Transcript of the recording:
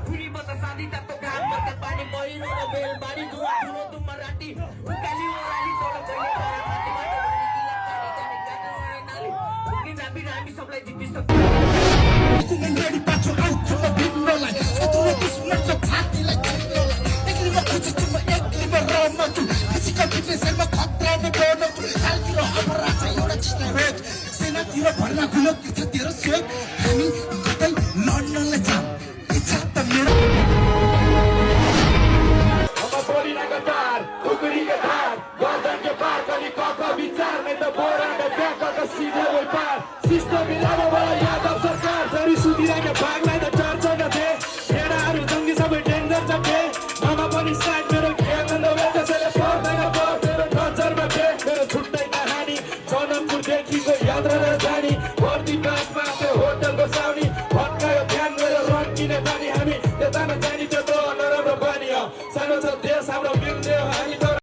Kuni bata sadi tato kan bata pani boiro na bel bari dua dua tu Marathi ukali orali tolo kaya para mati mati bari gila kani kani kani orang nali mungkin nabi nabi sablai jitis Aku menjadi pacu auto binolai Satu lebih mereka hati lagi binolai Eklima khusus cuma eklima roma tu Physical fitness sama khatra में दोनों tu Salkilo amara saya orang cita wet Sena tira भर्ना गुलो kita tira sweat Kami कतै लड्नलाई जाम इच्छा त मेरो Ama boli na gatar, ukuri ka dhar Gordan ke par kali kaka bichar Nahi ta bora ka fyaka ka sidhe voi par System milama bala Yadav sarkar Jari sudiरहेका भागलाई त चर्चा गथे भेडाहरू जङ्गी सबै danger छ के मामा पनि साइड मेरो खेल्न नभए त्यसैले पर्दैन पर मेरो नजरमा पे मेरो छुट्टै कहानी जनकपुरदेखिको यात्रा र जानी भर्ती बासमा त्यो होटलको साउनी भत्कायो ध्यान मेरो रन किने बानी हामी त्यता नजानी त्यो त नराम्रो बानी हो सानो छ देश हाम्रो मिल्ने हो हामी